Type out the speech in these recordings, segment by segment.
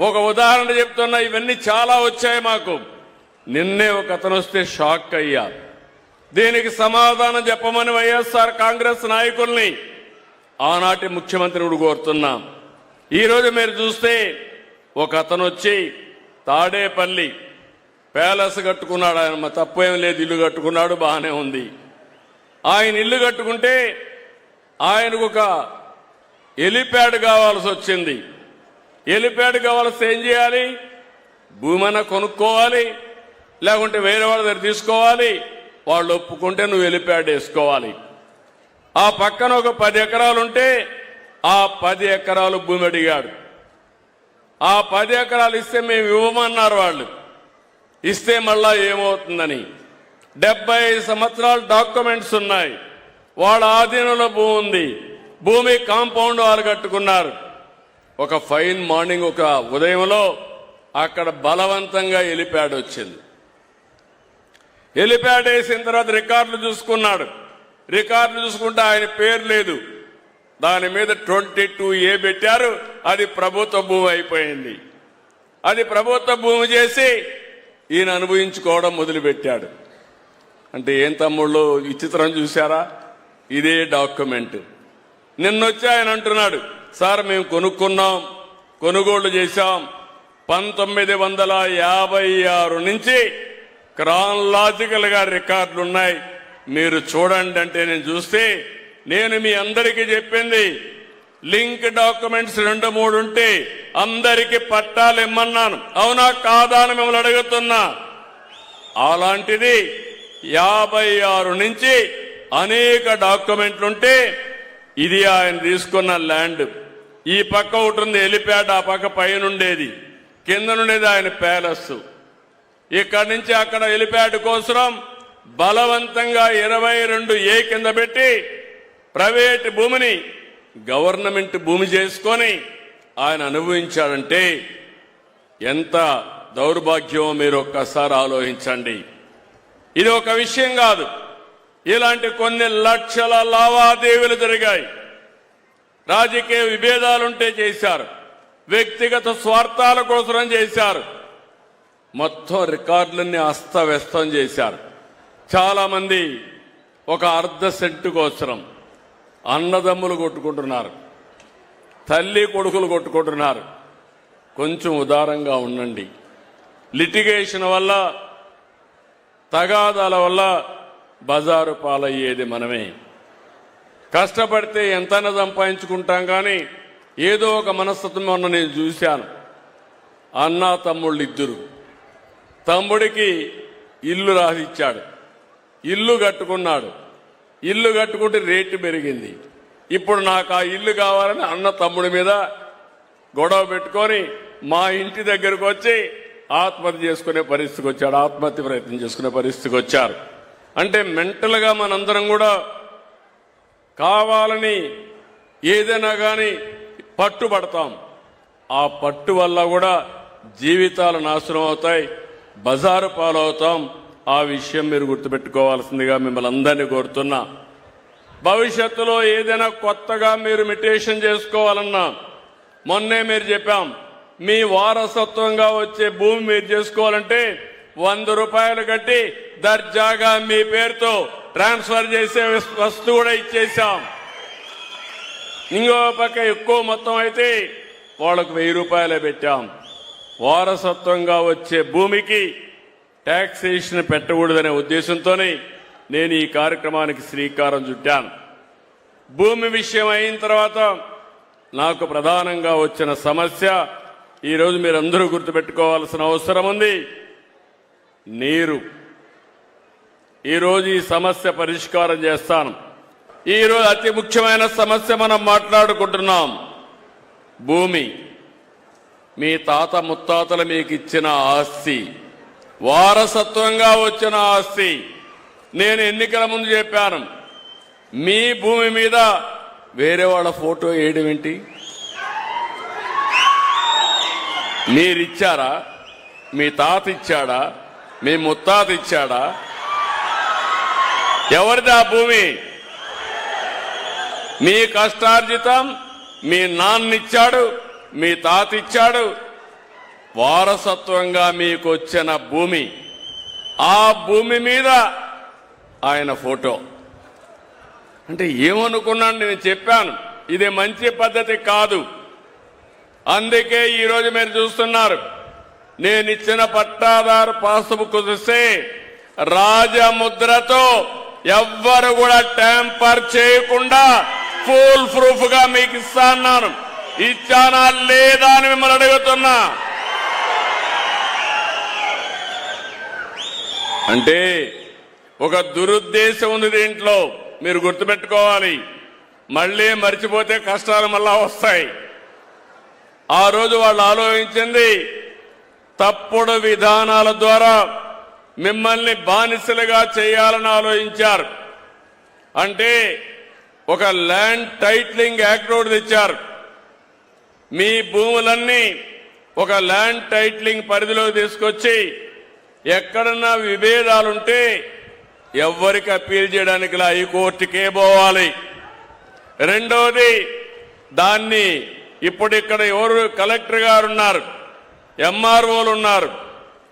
ఒక ఉదాహరణ చెప్తున్నా, ఇవన్నీ చాలా వచ్చాయి మాకు. నిన్నే ఒక అతను వస్తే షాక్ అయ్యా. దీనికి సమాధానం చెప్పమని వైఎస్ఆర్ కాంగ్రెస్ నాయకుల్ని ఆనాటి ముఖ్యమంత్రిని కోరుతున్నాం. ఈరోజు మీరు చూస్తే ఒక అతను వచ్చి తాడేపల్లి ప్యాలెస్ కట్టుకున్నాడు. ఆయన తప్పు ఏం లేదు, ఇల్లు కట్టుకున్నాడు, బాగానే ఉంది. ఆయన ఇల్లు కట్టుకుంటే ఆయనకు ఒక హెలిప్యాడ్ కావాల్సి వచ్చింది. హెలిప్యాడ్ కావాల్సి ఏం చేయాలి? భూమైనా కొనుక్కోవాలి, లేకుంటే వేరే వాళ్ళ దగ్గర తీసుకోవాలి. వాళ్ళు ఒప్పుకుంటే నువ్వు హెలిప్యాడ్ వేసుకోవాలి. ఆ పక్కన ఒక 10 ఎకరాలు ఉంటే ఆ 10 ఎకరాలు భూమి అడిగాడు. ఆ 10 ఎకరాలు ఇస్తే మేము ఇవ్వమన్నారు. వాళ్ళు ఇస్తే మళ్ళా ఏమవుతుందని 75 సంవత్సరాలు డాక్యుమెంట్స్ ఉన్నాయి. వాళ్ళ ఆధీనంలో భూమి ఉంది. భూమి కాంపౌండ్ వాళ్ళు కట్టుకున్నారు. ఒక ఫైన్ మార్నింగ్, ఒక ఉదయంలో అక్కడ బలవంతంగా హెలిప్యాడ్ వచ్చింది. హెలిప్యాడ్ వేసిన తర్వాత రికార్డులు చూసుకున్నాడు. రికార్డులు చూసుకుంటే ఆయన పేరు లేదు. దాని మీద 22A పెట్టారు. అది ప్రభుత్వ భూమి అయిపోయింది. అది ప్రభుత్వ భూమి చేసి ఈయన అనుభవించుకోవడం మొదలుపెట్టాడు. అంటే ఏం తమ్ముళ్ళు విచిత్రం చూశారా? ఇదే డాక్యుమెంట్. నిన్నొచ్చి ఆయన అంటున్నాడు, సార్ మేము కొనుక్కున్నాం, కొనుగోళ్లు చేశాం, 1956 నుంచి క్రానలాజికల్ గా రికార్డులు ఉన్నాయి, మీరు చూడండి అంటే నేను చూస్తే, నేను మీ అందరికీ చెప్పింది లింక్ డాక్యుమెంట్స్ 2-3 ఉంటే అందరికీ పట్టాలు ఇమ్మన్నాను. అవునా కాదా అని మిమ్మల్ని అడుగుతున్నా. అలాంటిది 56 నుంచి అనేక డాక్యుమెంట్లుంటే ఇది ఆయన తీసుకున్న ల్యాండ్. ఈ పక్క ఒకటి ఉంది హెలిప్యాడ్, ఆ పక్క పైన ఉండేది, కింద నుండేది ఆయన ప్యాలెస్. ఇక్కడి నుంచి అక్కడ హెలిప్యాడ్ కోసం బలవంతంగా 22A కింద పెట్టి ప్రైవేట్ భూమిని గవర్నమెంట్ భూమి చేసుకొని ఆయన అనుభవించాడంటే ఎంత దౌర్భాగ్యమో మీరు ఒక్కసారి ఆలోచించండి. ఇది ఒక విషయం కాదు, ఇలాంటి కొన్ని లక్షల లావాదేవీలు జరిగాయి. రాజకీయ విభేదాలుంటే చేశారు, వ్యక్తిగత స్వార్థాల కోసం చేశారు. మొత్తం రికార్డులన్నీ అస్తవ్యస్తం చేశారు. చాలా మంది ఒక అర్ధ సెంటు కోసం అన్నదమ్ములు కొట్టుకుంటున్నారు, తల్లి కొడుకులు కొట్టుకుంటున్నారు. కొంచెం ఉదారంగా ఉండండి. లిటిగేషన్ వల్ల, తగాదాల వల్ల బజారు పాలయ్యేది మనమే. కష్టపడితే ఎంతైనా సంపాదించుకుంటాం, కానీ ఏదో ఒక మనస్తత్వం మొన్న నేను చూశాను. అన్న తమ్ముళ్ళు ఇద్దరు, తమ్ముడికి ఇల్లు రాసిచ్చాడు, ఇల్లు కట్టుకున్నాడు. ఇల్లు కట్టుకుంటే రేటు పెరిగింది. ఇప్పుడు నాకు ఆ ఇల్లు కావాలని అన్న తమ్ముడి మీద గొడవ పెట్టుకొని మా ఇంటి దగ్గరకు వచ్చి ఆత్మహత్య చేసుకునే పరిస్థితికి వచ్చాడు, ఆత్మహత్య ప్రయత్నం చేసుకునే పరిస్థితికి వచ్చారు. అంటే మెంటల్గా మనందరం కూడా కావాలని ఏదైనా కానీ పట్టుబడతాం. ఆ పట్టు వల్ల కూడా జీవితాలు నాశనం అవుతాయి, బజారు పాలవుతాం. ఆ విషయం మీరు గుర్తుపెట్టుకోవాల్సిందిగా మిమ్మల్ని అందరినీ కోరుతున్నా. భవిష్యత్తులో ఏదైనా కొత్తగా మీరు మెడిటేషన్ చేసుకోవాలన్నా, మొన్నే మీరు చెప్పాం, మీ వారసత్వంగా వచ్చే భూమి మీరు చేసుకోవాలంటే 100 రూపాయలు కట్టి దర్జాగా మీ పేరుతో ట్రాన్స్ఫర్ చేసే వస్తువు కూడా ఇచ్చేసాం. ఇంకో పక్క ఎక్కువ మొత్తం అయితే వాళ్ళకు 1000 రూపాయలే పెట్టాం. వారసత్వంగా వచ్చే భూమికి ట్యాక్సేషన్ పెట్టకూడదనే ఉద్దేశంతోనే నేను ఈ కార్యక్రమానికి శ్రీకారం చుట్టాను. భూమి విషయం అయిన తర్వాత నాకు ప్రధానంగా వచ్చిన సమస్య, ఈరోజు మీరందరూ గుర్తుపెట్టుకోవాల్సిన అవసరం ఉంది, నీరు. ఈరోజు ఈ సమస్య పరిష్కారం చేస్తాను. ఈరోజు అతి ముఖ్యమైన సమస్య మనం మాట్లాడుకుంటున్నాం, భూమి. మీ తాత ముత్తాతలు మీకు ఇచ్చిన ఆస్తి, వారసత్వంగా వచ్చిన ఆస్తి. నేను ఎన్నికల ముందు చెప్పాను, మీ భూమి మీద వేరే వాళ్ళ ఫోటో వేయడం ఏంటి? మీరిచ్చారా? మీ తాత ఇచ్చాడా? మీ ముత్తాత ఇచ్చాడా? ఎవరిది ఆ భూమి? మీ కష్టార్జితం. మీ నాన్న ఇచ్చాడు, మీ తాత ఇచ్చాడు, వారసత్వంగా మీకు వచ్చిన భూమి, ఆ భూమి మీద ఆయన ఫోటో. అంటే ఏమనుకున్నాను, నేను చెప్పాను ఇది మంచి పద్ధతి కాదు. అందుకే ఈరోజు మీరు చూస్తున్నారు, నేను ఇచ్చిన పట్టాదారు పాస్బుక్ చూస్తే రాజముద్రతో ఎవ్వరు కూడా ట్యాంపర్ చేయకుండా ఫుల్ ప్రూఫ్ గా మీకు ఇస్తాను. ఇచ్చానా లేదా అని మిమ్మల్ని అడుగుతున్నా. అంటే ఒక దురుద్దేశం ఉంది దీంట్లో, మీరు గుర్తుపెట్టుకోవాలి. మళ్ళీ మర్చిపోతే కష్టాలు మళ్ళా వస్తాయి. ఆ రోజు వాళ్ళు ఆలోచించింది తప్పుడు విధానాల ద్వారా మిమ్మల్ని బానిసలుగా చేయాలని ఆలోచించారు. అంటే ఒక ల్యాండ్ టైటిలింగ్ యాక్ట్ ఒకటి తెచ్చారు. మీ భూములన్నీ ఒక ల్యాండ్ టైటిలింగ్ పరిధిలో తీసుకొచ్చి ఎక్కడన్నా విభేదాలుంటే ఎవ్వరికి అప్పీల్ చేయడానికి హైకోర్టుకే పోవాలి. రెండోది, దాన్ని ఇప్పుడు ఇక్కడ ఎవరు కలెక్టర్ గారు ఉన్నారు, ఎంఆర్ఓలు ఉన్నారు,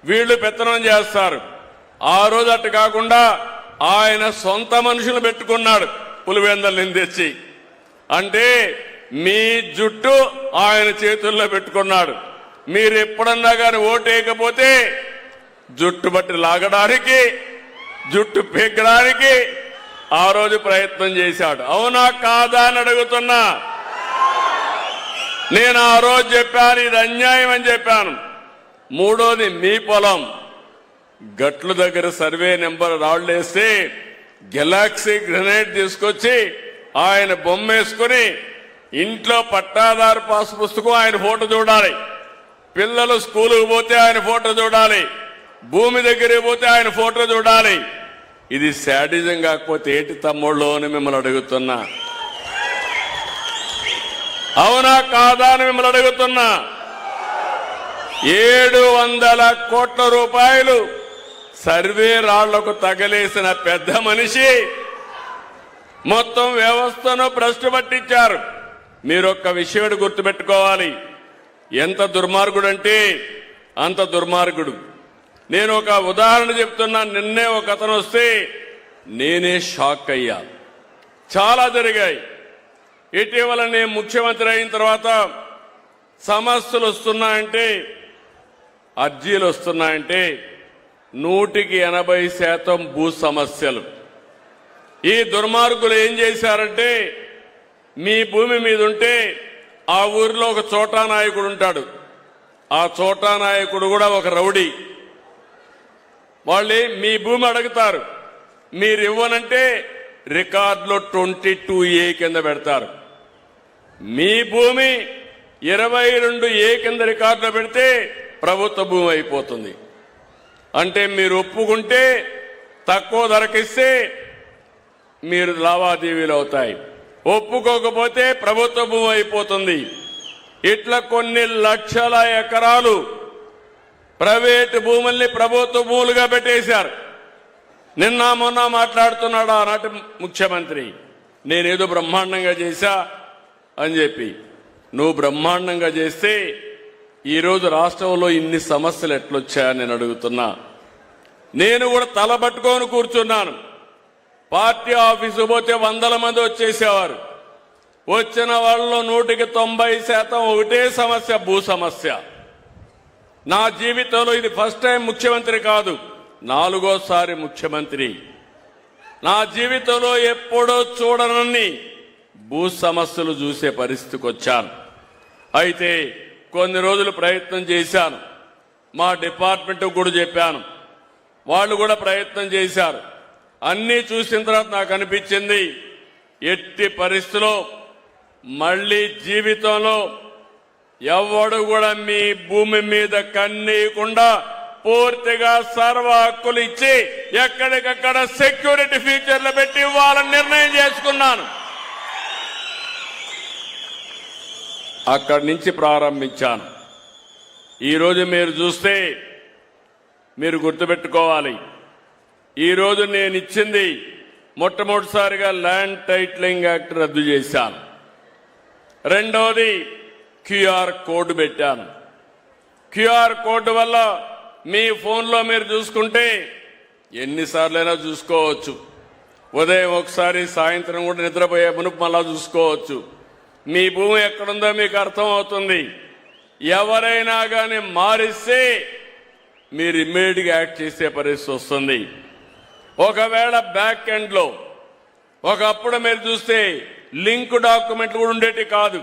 వీళ్ళు పెత్తనం చేస్తారు. ఆ రోజు అట్టు కాకుండా ఆయన సొంత మనుషులు పెట్టుకున్నాడు పులివెందల్ని తెచ్చి. అంటే మీ జుట్టు ఆయన చేతుల్లో పెట్టుకున్నాడు. మీరు ఎప్పుడన్నా కానీ ఓటేయకపోతే జుట్టు బట్టి లాగడానికి, జుట్టు పీకడానికి ఆ రోజు ప్రయత్నం చేశాడు. అవునా కాదా అని అడుగుతున్నా. నేను ఆ రోజు చెప్పాను ఇది అన్యాయం అని చెప్పాను. మూడోది, మీ పొలం గట్లు దగ్గర సర్వే నెంబర్ రాళ్లేస్తే గెలాక్సీ గ్రెనేడ్ తీసుకొచ్చి ఆయన బొమ్మ వేసుకుని ఇంట్లో పట్టాదారు పాస్ పుస్తకం ఆయన ఫోటో చూడాలి, పిల్లలు స్కూలుకు పోతే ఆయన ఫోటో చూడాలి, భూమి దగ్గరికి పోతే ఆయన ఫోటో చూడాలి. ఇది శాడిజం కాకపోతే ఏంటి తమ్ముళ్ళు అని మిమ్మల్ని అడుగుతున్నా. అవునా కాదా అని మిమ్మల్ని అడుగుతున్నా. 700 కోట్ల రూపాయలు సర్వే రాళ్లకు తగలేసిన పెద్ద మనిషి మొత్తం వ్యవస్థను భ్రష్టు పట్టించారు. మీరొక్క విషయం గుర్తుపెట్టుకోవాలి, ఎంత దుర్మార్గుడంటే అంత దుర్మార్గుడు. నేను ఒక ఉదాహరణ చెప్తున్నా. నిన్నే ఒక అతను వస్తే నేనే షాక్ అయ్యా. చాలా జరిగాయి. ఇటీవల నేను ముఖ్యమంత్రి అయిన తర్వాత సమస్యలు వస్తున్నాయంటే, అర్జీలు వస్తున్నాయంటే 100% భూ సమస్యలు. ఈ దుర్మార్గులు ఏం చేశారంటే, మీ భూమి మీద ఉంటే ఆ ఊరిలో ఒక చోటా నాయకుడు ఉంటాడు. ఆ చోటా నాయకుడు కూడా ఒక రౌడీ. వాళ్ళు మీ భూమి అడుగుతారు, మీరు ఇవ్వనంటే రికార్డులో 22A కింద పెడతారు. మీ భూమి 22A కింద రికార్డులో పెడితే ప్రభుత్వ భూమి అయిపోతుంది. అంటే మీరు ఒప్పుకుంటే తక్కువ ధరకిస్తే మీరు లావాదేవీలు అవుతాయి, ఒప్పుకోకపోతే ప్రభుత్వ భూమి అయిపోతుంది. ఇట్లా కొన్ని లక్షల ఎకరాలు ప్రైవేటు భూముల్ని ప్రభుత్వ భూములుగా పెట్టేశారు. నిన్న మొన్న మాట్లాడుతున్నాడు ఆనాటి ముఖ్యమంత్రి, నేనేదో బ్రహ్మాండంగా చేశా అని చెప్పి. నువ్వు బ్రహ్మాండంగా చేస్తే ఈరోజు రాష్ట్రంలో ఇన్ని సమస్యలు ఎట్లొచ్చాయని నేను అడుగుతున్నా. నేను కూడా తలబట్టుకొని కూర్చున్నాను. పార్టీ ఆఫీసు పోతే 100 మంది వచ్చేసేవారు. వచ్చిన వాళ్ళలో 190% ఒకటే సమస్య, భూ సమస్య. నా జీవితంలో ఇది ఫస్ట్ టైం ముఖ్యమంత్రి కాదు, 4వ ముఖ్యమంత్రి. నా జీవితంలో ఎప్పుడో చూడనన్ని భూ సమస్యలు చూసే పరిస్థితికి వచ్చాను. అయితే కొన్ని రోజులు ప్రయత్నం చేశాను. మా డిపార్ట్మెంట్ కూడా చెప్పాను, వాళ్ళు కూడా ప్రయత్నం చేశారు. అన్నీ చూసిన తర్వాత నాకు అనిపించింది, ఎట్టి పరిస్థితిలో మళ్ళీ జీవితంలో ఎవడు కూడా మీ భూమి మీద కన్నీయకుండా పూర్తిగా సర్వ హక్కులు ఇచ్చి ఎక్కడికక్కడ సెక్యూరిటీ ఫీచర్లు పెట్టి ఇవ్వాలని నిర్ణయం చేసుకున్నాను. అక్కడి నుంచి ప్రారంభించాను. ఈరోజు మీరు చూస్తే మీరు గుర్తుపెట్టుకోవాలి, ఈరోజు నేను ఇచ్చింది మొట్టమొదటిసారిగా ల్యాండ్ టైటిలింగ్ యాక్ట్ రద్దు చేశాను. రెండోది QR కోడ్ పెట్టాను. క్యూఆర్ కోడ్ వల్ల మీ ఫోన్లో మీరు చూసుకుంటే ఎన్నిసార్లైనా చూసుకోవచ్చు. ఉదయం ఒకసారి, సాయంత్రం కూడా నిద్రపోయే మునుపు మళ్ళా చూసుకోవచ్చు. మీ భూమి ఎక్కడుందో మీకు అర్థం అవుతుంది. ఎవరైనా కానీ మారిస్తే మీరు ఇమ్మీడియట్గా యాక్ట్ చేసే పరిస్థితి వస్తుంది. ఒకవేళ బ్యాక్ ఎండ్లో ఒకప్పుడు మీరు చూస్తే లింక్ డాక్యుమెంట్లు కూడా ఉండేటి కాదు.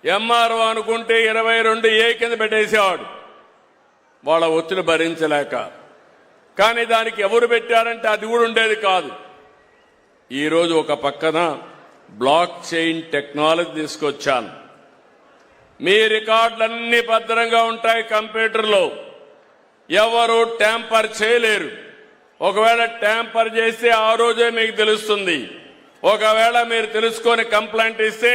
ఎంఆర్ఓ అనుకుంటే 22A కింద పెట్టేసేవాడు వాళ్ళ ఒత్తిడి భరించలేక. కానీ దానికి ఎవరు పెట్టారంటే అది కూడా ఉండేది కాదు. ఈరోజు ఒక పక్కన బ్లాక్ చైన్ టెక్నాలజీ తీసుకొచ్చాను. మీ రికార్డులన్నీ భద్రంగా ఉంటాయి కంప్యూటర్లో, ఎవరు ట్యాంపర్ చేయలేరు. ఒకవేళ ట్యాంపర్ చేస్తే ఆ రోజే మీకు తెలుస్తుంది. ఒకవేళ మీరు తెలుసుకొని కంప్లైంట్ ఇస్తే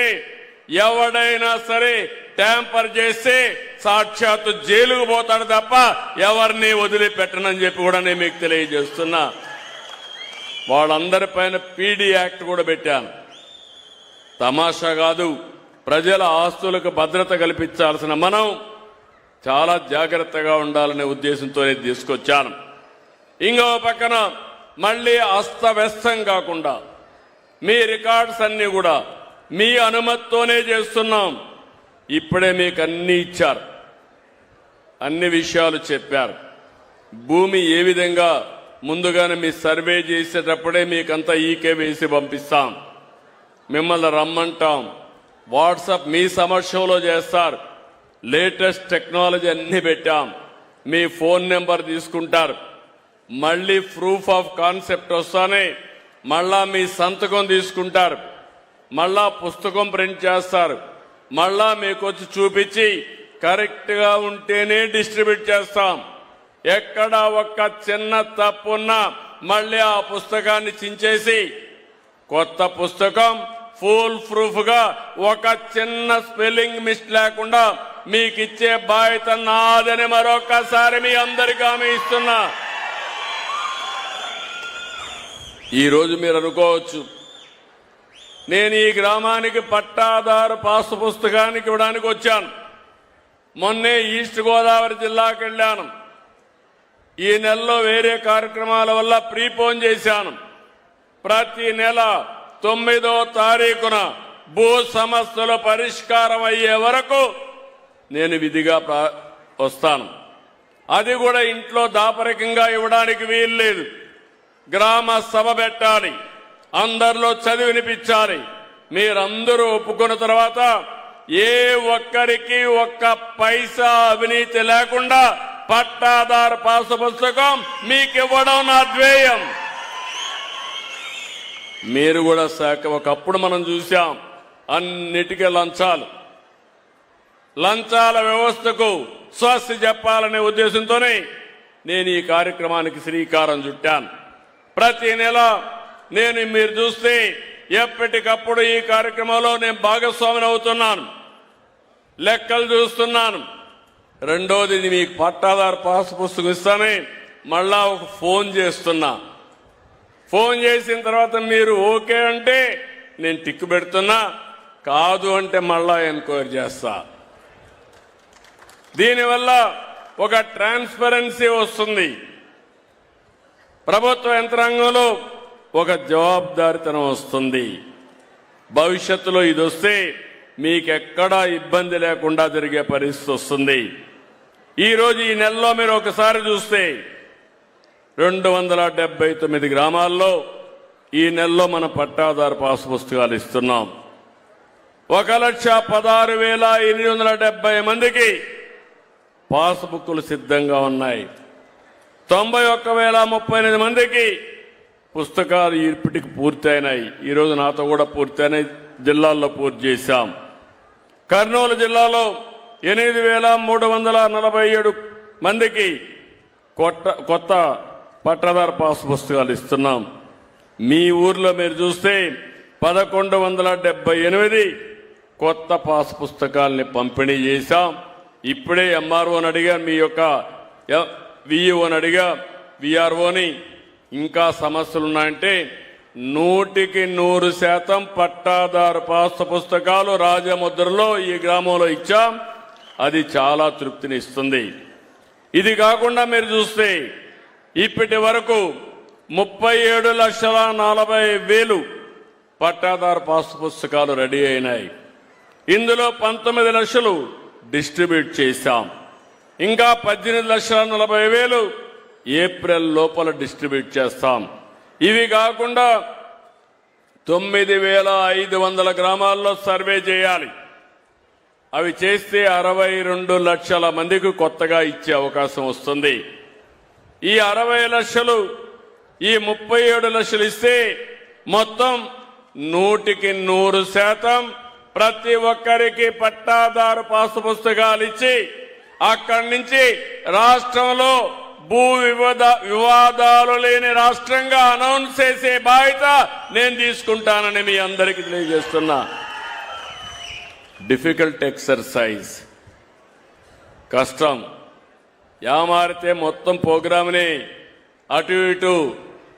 ఎవడైనా సరే ట్యాంపర్ చేస్తే సాక్షాత్తు జైలుకు పోతాడు తప్ప ఎవరిని వదిలిపెట్టనని చెప్పి కూడా నేను మీకు తెలియజేస్తున్నా. వాళ్ళందరిపైన పీడీ యాక్ట్ కూడా పెట్టాను. తమాషా కాదు, ప్రజల ఆస్తులకు భద్రత కల్పించాల్సిన మనం చాలా జాగ్రత్తగా ఉండాలనే ఉద్దేశంతో తీసుకొచ్చాను. ఇంకో పక్కన మళ్ళీ అస్తవ్యస్తం కాకుండా మీ రికార్డ్స్ అన్ని కూడా మీ అనుమతితోనే చేస్తున్నాం. ఇప్పుడే మీకు అన్ని ఇచ్చారు, అన్ని విషయాలు చెప్పారు. భూమి ఏ విధంగా ముందుగానే మీ సర్వే చేసేటప్పుడే మీకంతా ఈకే వేసి పంపిస్తాం. మిమ్మల్ని రమ్మంటాం, వాట్సాప్ మీ సమక్షంలో చేస్తారు. లేటెస్ట్ టెక్నాలజీ అన్ని పెట్టాం. మీ ఫోన్ నెంబర్ తీసుకుంటారు. మళ్ళీ ప్రూఫ్ ఆఫ్ కాన్సెప్ట్ వస్తానే మళ్ళా మీ సంతకం తీసుకుంటారు. మళ్ళా పుస్తకం ప్రింట్ చేస్తారు. మళ్ళా మీకు వచ్చి చూపించి కరెక్ట్గా ఉంటేనే డిస్ట్రిబ్యూట్ చేస్తాం. ఎక్కడ ఒక్క చిన్న తప్పున్నా మళ్ళీ ఆ పుస్తకాన్ని చించేసి కొత్త పుస్తకం ఫుల్ ప్రూఫ్ గా ఒక చిన్న స్పెల్లింగ్ మిస్ లేకుండా మీకు ఇచ్చే బాధ్యత నాదని మరొకసారి మీ అందరికీ హామీ ఇస్తున్నా. ఈరోజు మీరు అనుకోవచ్చు, నేను ఈ గ్రామానికి పట్టాదారు పాస్ పుస్తకానికి ఇవ్వడానికి వచ్చాను. మొన్నే ఈస్ట్ గోదావరి జిల్లాకు వెళ్ళాను. ఈ నెలలో వేరే కార్యక్రమాల వల్ల ప్రీపోన్ చేశాను. ప్రతి నెల 9వ తారీఖున భూ సమస్యల పరిష్కారం అయ్యే వరకు నేను విధిగా వస్తాను. అది కూడా ఇంట్లో దాపరికంగా ఇవ్వడానికి వీల్లేదు. గ్రామ సభ పెట్టాలి, అందరిలో చదివి వినిపించాలి. మీరందరూ ఒప్పుకున్న తర్వాత ఏ ఒక్కరికి ఒక్క పైసా అవినీతి లేకుండా పట్టాదారు పాసు పుస్తకం మీకు ఇవ్వడం నా ధ్యేయం. మీరు కూడా ఒకప్పుడు మనం చూశాం అన్నిటికీ లంచాల వ్యవస్థకు స్వస్తి చెప్పాలనే ఉద్దేశంతోనే నేను ఈ కార్యక్రమానికి శ్రీకారం చుట్టాను. ప్రతి నెల నేను మీరు చూస్తే ఎప్పటికప్పుడు ఈ కార్యక్రమంలో నేను భాగస్వామిని అవుతున్నాను, లెక్కలు చూస్తున్నాను. రెండోది, మీకు పట్టాదారు పాస్ పుస్తకం ఇస్తానే మళ్ళా ఒక ఫోన్ చేస్తున్నా. ఫోన్ చేసిన తర్వాత మీరు ఓకే అంటే నేను టిక్కు పెడుతున్నా, కాదు అంటే మళ్ళా ఎంక్వైరీ చేస్తా. దీనివల్ల ఒక ట్రాన్స్పరెన్సీ వస్తుంది. ప్రభుత్వ యంత్రాంగంలో ఒక జవాబుదారితనం వస్తుంది. భవిష్యత్తులో ఇది వస్తే మీకెక్కడా ఇబ్బంది లేకుండా జరిగే పరిస్థితి వస్తుంది. ఈరోజు ఈ నెలలో మీరు ఒకసారి చూస్తే 279 గ్రామాల్లో ఈ నెలలో మన పట్టాదారు పాస్ పుస్తకాలు ఇస్తున్నాం. 1,16,870 మందికి పాస్ బుక్కులు సిద్ధంగా ఉన్నాయి. 91,038 మందికి పుస్తకాలు ఇప్పటికి పూర్తయినాయి. ఈరోజు నాతో కూడా పూర్తయినాయి, జిల్లాల్లో పూర్తి చేశాం. కర్నూలు జిల్లాలో 8,347 మందికి కొత్త పట్టాదారు పాస్ పుస్తకాలు ఇస్తున్నాం. మీ ఊర్లో మీరు చూస్తే 1,178 కొత్త పాస్ పుస్తకాలని పంపిణీ చేశాం. ఇప్పుడే ఎంఆర్ఓని అడిగా, మీ యొక్క విఈఓని అడిగా, విఆర్ఓని ఇంకా సమస్యలున్నాయంటే 100% పట్టాదారు పాస్ పుస్తకాలు రాజముద్రలో ఈ గ్రామంలో ఇచ్చాం. అది చాలా తృప్తిని ఇస్తుంది. ఇది కాకుండా మీరు చూస్తే ఇప్పటి వరకు 37,40,000 పట్టాదారు పాస్ పుస్తకాలు రెడీ అయినాయి. ఇందులో 19 లక్షలు డిస్ట్రిబ్యూట్ చేశాం. ఇంకా 18,40,000 ఏప్రిల్ లోపల డిస్ట్రిబ్యూట్ చేస్తాం. ఇవి కాకుండా 9,500 గ్రామాల్లో సర్వే చేయాలి. అవి చేస్తే 62 లక్షల మందికి కొత్తగా ఇచ్చే అవకాశం వస్తుంది. ఈ 60 లక్షలు ఈ 37 లక్షలు ఇస్తే మొత్తం 100% ప్రతి ఒక్కరికి పట్టాదారు పాసు పుస్తకాలు ఇచ్చి అక్కడి నుంచి రాష్ట్రంలో భూ వివాదాలు లేని రాష్ట్రంగా అనౌన్స్ చేసే బాధ్యత నేను తీసుకుంటానని మీ అందరికీ తెలియజేస్తున్నా. డిఫికల్ట్ ఎక్సర్సైజ్, కష్టం. యామారితే మొత్తం ప్రోగ్రామ్ని అటు ఇటు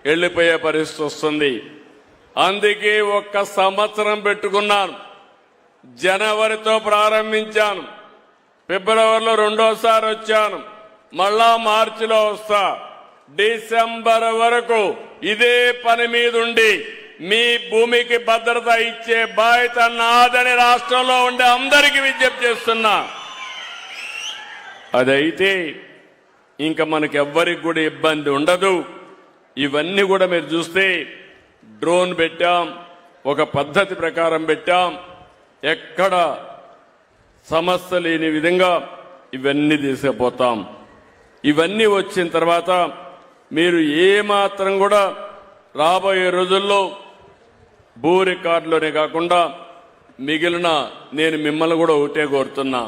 వెళ్ళిపోయే పరిస్థితి వస్తుంది. అందుకే 1 సంవత్సరం పెట్టుకున్నాను. జనవరితో ప్రారంభించాను, ఫిబ్రవరిలో రెండోసారి వచ్చాను, మళ్ళా మార్చిలో వస్తా. డిసెంబర్ వరకు ఇదే పని మీదుండి మీ భూమికి భద్రత ఇచ్చే బాధ్యత నాదని రాష్ట్రంలో ఉండే అందరికీ విజ్ఞప్తి చేస్తున్నా. అదైతే ఇంకా మనకెవ్వరికి కూడా ఇబ్బంది ఉండదు. ఇవన్నీ కూడా మీరు చూస్తే డ్రోన్ పెట్టాం, ఒక పద్ధతి ప్రకారం పెట్టాం. ఎక్కడ సమస్య లేని విధంగా ఇవన్నీ తీసుకుపోతాం. ఇవన్నీ వచ్చిన తర్వాత మీరు ఏమాత్రం కూడా రాబోయే రోజుల్లో భూ రికార్డులోనే కాకుండా మిగిలిన నేను మిమ్మల్ని కూడా ఒకటే కోరుతున్నా.